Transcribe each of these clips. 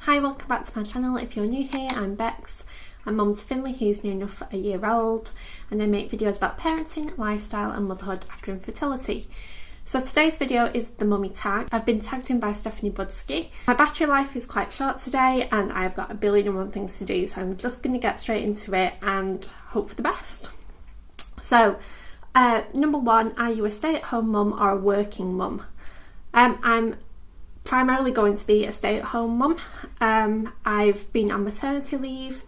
Hi, welcome back to my channel. If you're new here, I'm Bex. I'm mum to Finley, who's near enough a year old, and I make videos about parenting, lifestyle and motherhood after infertility. So today's video is the mummy tag. I've been tagged in by Stephanie Budski. My battery life is quite short today and I've got a billion and one things to do, so I'm just going to get straight into it and hope for the best. So, number one, are you a stay-at-home mum or a working mum? I'm primarily going to be a stay-at-home mum. I've been on maternity leave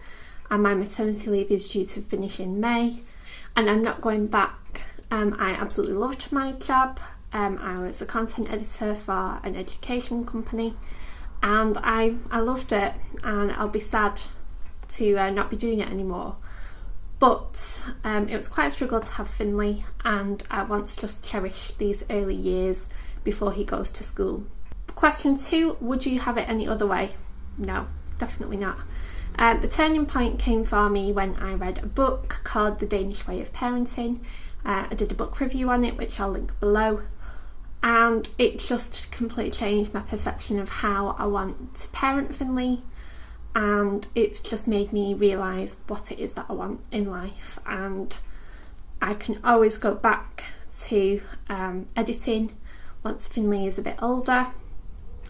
and my maternity leave is due to finish in May, and I'm not going back. I absolutely loved my job. I was a content editor for an education company and I loved it, and I'll be sad to not be doing it anymore. But it was quite a struggle to have Finley, and I want to just cherish these early years before he goes to school. Question 2, would you have it any other way? No, definitely not. The turning point came for me when I read a book called The Danish Way of Parenting. I did a book review on it, which I'll link below, and it just completely changed my perception of how I want to parent Finley, and it's just made me realise what it is that I want in life, and I can always go back to editing once Finley is a bit older.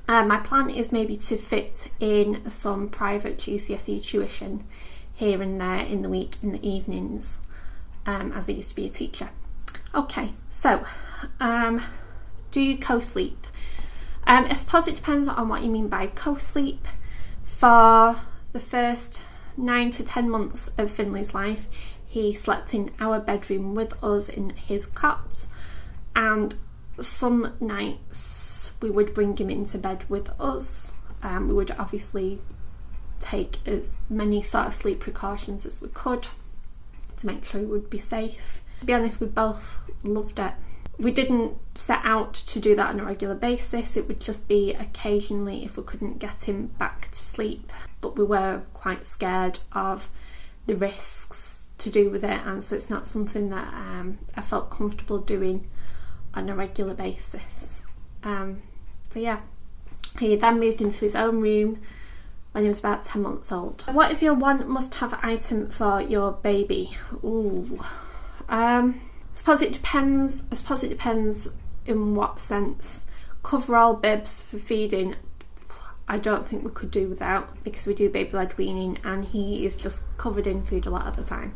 My plan is maybe to fit in some private GCSE tuition here and there in the week, in the evenings, as I used to be a teacher. Okay, so do you co-sleep? I suppose it depends on what you mean by co-sleep. For the first 9 to 10 months of Finley's life, he slept in our bedroom with us in his cot, and some nights we would bring him into bed with us. We would obviously take as many sort of sleep precautions as we could to make sure he would be safe. To be honest, we both loved it. We didn't set out to do that on a regular basis. It would just be occasionally if we couldn't get him back to sleep, but we were quite scared of the risks to do with it, and so it's not something that I felt comfortable doing on a regular basis. So yeah, he then moved into his own room when he was about 10 months old. What is your one must-have item for your baby? Ooh, I suppose it depends. In what sense. Coverall bibs for feeding, I don't think we could do without, because we do baby-led weaning and he is just covered in food a lot of the time.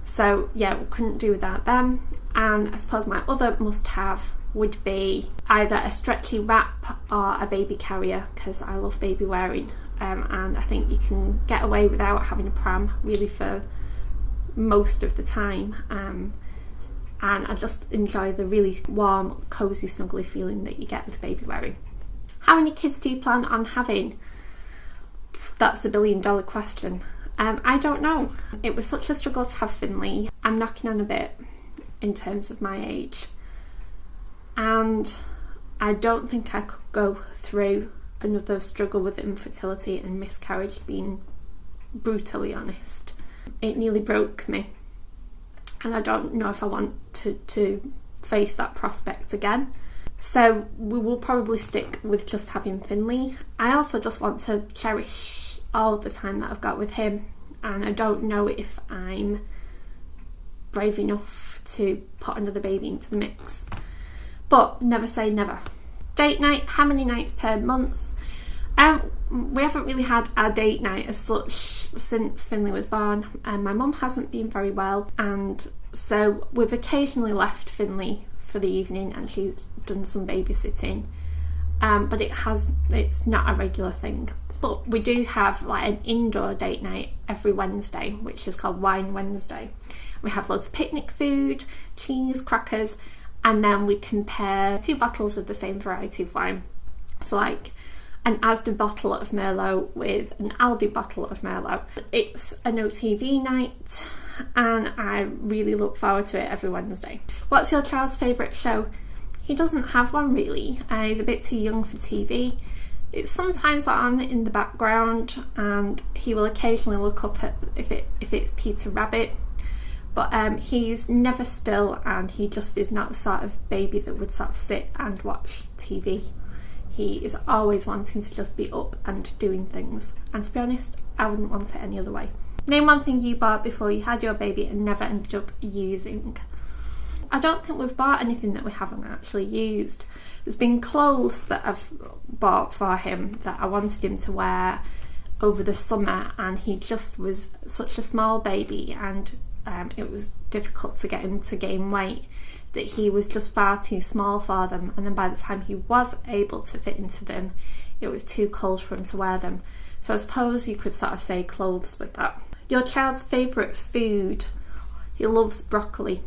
So yeah, we couldn't do without them. And I suppose my other must-have would be either a stretchy wrap or a baby carrier, because I love baby wearing, and I think you can get away without having a pram really for most of the time, and I just enjoy the really warm, cosy, snuggly feeling that you get with baby wearing. How many kids do you plan on having? That's the billion-dollar question. I don't know. It was such a struggle to have Finley. I'm knocking on a bit in terms of my age, and I don't think I could go through another struggle with infertility and miscarriage, being brutally honest. It nearly broke me, and I don't know if I want to face that prospect again. So we will probably stick with just having Finley. I also just want to cherish all the time that I've got with him, and I don't know if I'm brave enough to put another baby into the mix, but never say never. Date night, how many nights per month? We haven't really had our date night as such since Finley was born, and my mum hasn't been very well, and so we've occasionally left Finley for the evening and she's done some babysitting, but it's not a regular thing. But we do have like an indoor date night every Wednesday, which is called Wine Wednesday. We have loads of picnic food, cheese, crackers, and then we compare 2 bottles of the same variety of wine. So like an Asda bottle of Merlot with an Aldi bottle of Merlot. It's a no TV night, and I really look forward to it every Wednesday. What's your child's favourite show? He doesn't have one really. He's a bit too young for TV. It's sometimes on in the background, and he will occasionally look up at if it's Peter Rabbit, but he's never still, and he just is not the sort of baby that would sort of sit and watch TV. He is always wanting to just be up and doing things, and to be honest, I wouldn't want it any other way. Name one thing you bought before you had your baby and never ended up using. I don't think we've bought anything that we haven't actually used. There's been clothes that I've bought for him that I wanted him to wear over the summer, and he just was such a small baby, and it was difficult to get him to gain weight, that he was just far too small for them, and then by the time he was able to fit into them, it was too cold for him to wear them. So I suppose you could sort of say clothes with that. Your child's favourite food. He loves broccoli,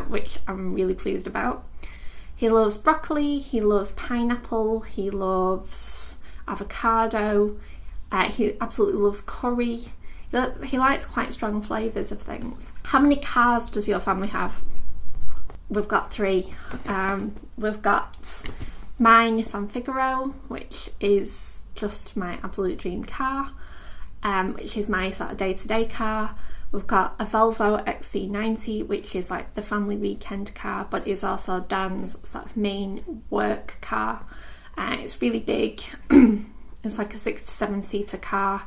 which I'm really pleased about. He loves broccoli, he loves pineapple, he loves avocado, he absolutely loves curry. He likes quite strong flavours of things. How many cars does your family have? We've got 3. We've got my Nissan Figaro, which is just my absolute dream car, which is my sort of day-to-day car. We've got a Volvo XC90, which is like the family weekend car, but is also Dan's sort of main work car. It's really big. It's like a 6 to 7 seater car,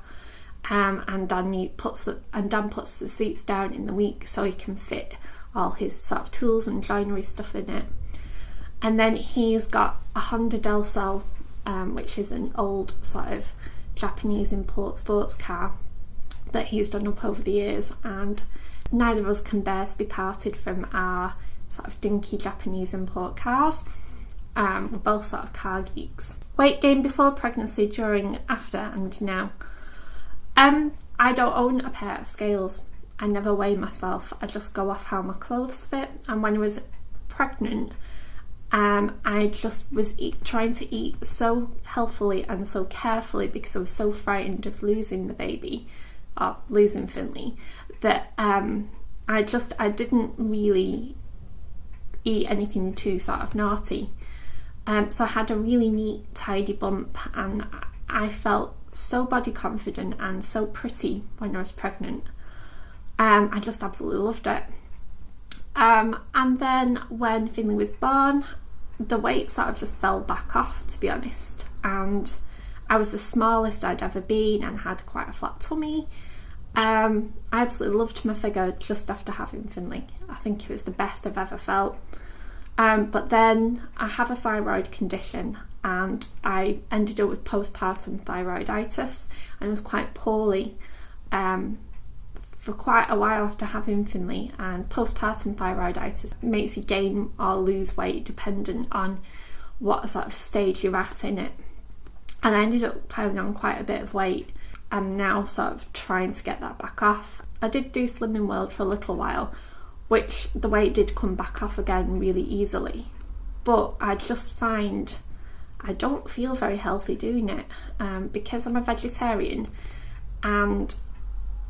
and Dan puts the seats down in the week so he can fit all his sort of tools and joinery stuff in it. And then he's got a Honda Del Sol, which is an old sort of Japanese import sports car that he's done up over the years, and neither of us can bear to be parted from our sort of dinky Japanese import cars. We're both sort of car geeks. Weight gain before pregnancy, during, after, and now. I don't own a pair of scales. I never weigh myself. I just go off how my clothes fit. And when I was pregnant, I just was trying to eat so healthily and so carefully because I was so frightened of losing the baby, or losing Finley, that I didn't really eat anything too sort of naughty. So I had a really neat, tidy bump, and I felt so body confident and so pretty when I was pregnant. I just absolutely loved it. And then when Finley was born, the weight sort of just fell back off, to be honest. And I was the smallest I'd ever been and had quite a flat tummy. I absolutely loved my figure just after having Finley. I think it was the best I've ever felt. But then I have a thyroid condition, and I ended up with postpartum thyroiditis, and I was quite poorly for quite a while after having Finley. And postpartum thyroiditis makes you gain or lose weight dependent on what sort of stage you're at in it. And I ended up piling on quite a bit of weight. I'm now sort of trying to get that back off. I did do Slimming World for a little while, which the weight did come back off again really easily. But I just find I don't feel very healthy doing it, because I'm a vegetarian, and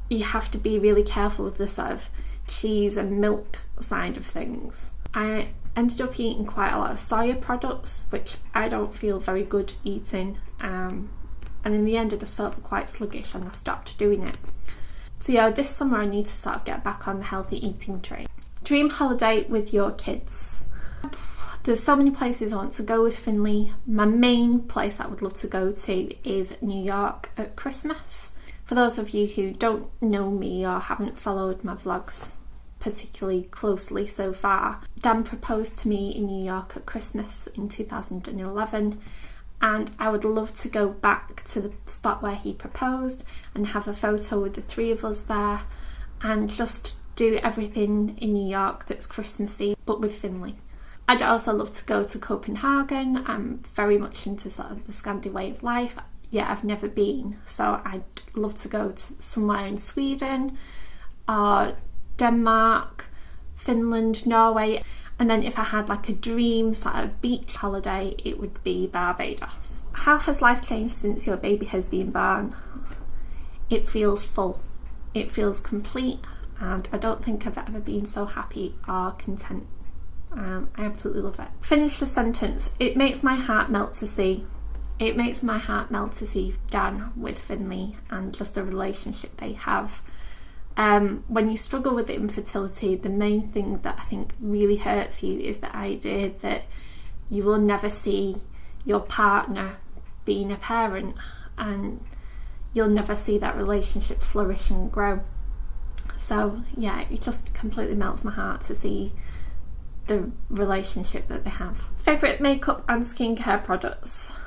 you have to be really careful with the sort of cheese and milk side of things. I ended up eating quite a lot of soya products, which I don't feel very good eating, and in the end I just felt quite sluggish and I stopped doing it. So yeah, this summer I need to sort of get back on the healthy eating train. Dream holiday with your kids. There's so many places I want to go with Finley. My main place I would love to go to is New York at Christmas. For those of you who don't know me or haven't followed my vlogs particularly closely so far, Dan proposed to me in New York at Christmas in 2011, and I would love to go back to the spot where he proposed and have a photo with the 3 of us there, and just do everything in New York that's Christmassy, but with Finley. I'd also love to go to Copenhagen. I'm very much into sort of the Scandi way of life. Yeah, I've never been, so I'd love to go to somewhere in Sweden or Denmark, Finland, Norway. And then if I had like a dream sort of beach holiday, it would be Barbados. How has life changed since your baby has been born? It feels full. It feels complete, and I don't think I've ever been so happy or content. I absolutely love it. Finish the sentence. It makes my heart melt to see. It makes my heart melt to see Dan with Finley and just the relationship they have. When you struggle with infertility, the main thing that I think really hurts you is the idea that you will never see your partner being a parent, and you'll never see that relationship flourish and grow. So yeah, it just completely melts my heart to see the relationship that they have. Favourite makeup and skincare products.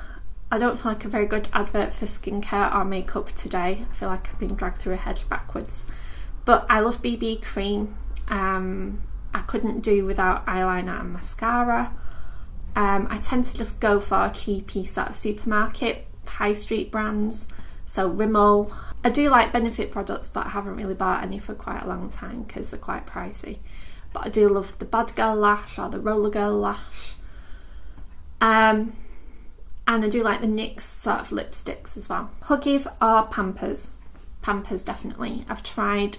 I don't feel like a very good advert for skincare or makeup today. I feel like I've been dragged through a hedge backwards. But I love BB cream. I couldn't do without eyeliner and mascara. I tend to just go for cheapy sort of supermarket, high street brands. So Rimmel. I do like Benefit products, but I haven't really bought any for quite a long time because they're quite pricey. But I do love the Bad Girl Lash or the Roller Girl Lash. And I do like the NYX sort of lipsticks as well. Huggies or Pampers? Pampers definitely. I've tried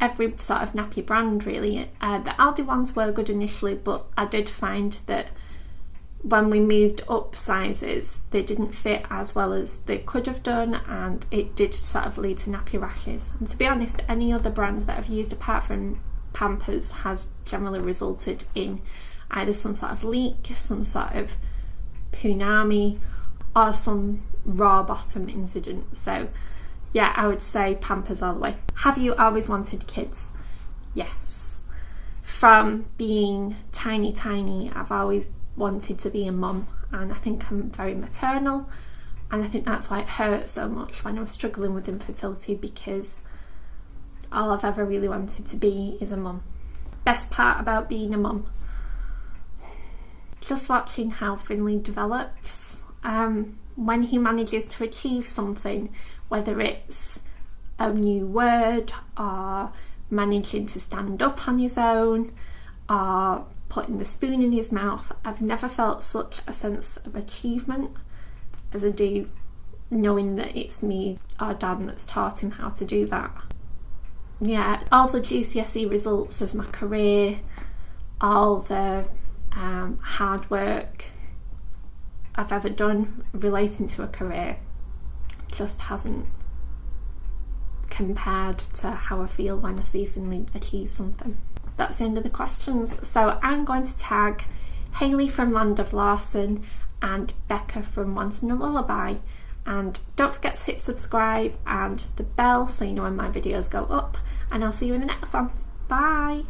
every sort of nappy brand really. The Aldi ones were good initially, but I did find that when we moved up sizes, they didn't fit as well as they could have done, and it did sort of lead to nappy rashes. And to be honest, any other brand that I've used apart from Pampers has generally resulted in either some sort of leak, some sort of punami, or some raw bottom incident. So yeah, I would say Pampers all the way. Have you always wanted kids? Yes. From being tiny, I've always wanted to be a mum, and I think I'm very maternal, and I think that's why it hurt so much when I was struggling with infertility, because all I've ever really wanted to be is a mum. Best part about being a mum? Just watching how Finley develops. When he manages to achieve something, whether it's a new word or managing to stand up on his own or putting the spoon in his mouth, I've never felt such a sense of achievement as I do knowing that it's me or Dan that's taught him how to do that. Yeah, all the GCSE results of my career, all the hard work I've ever done relating to a career just hasn't compared to how I feel when I see Finley achieve something. That's the end of the questions. So I'm going to tag Hayley from Land of Lawson and Becca from Once in a Lullaby. And don't forget to hit subscribe and the bell so you know when my videos go up. And I'll see you in the next one. Bye!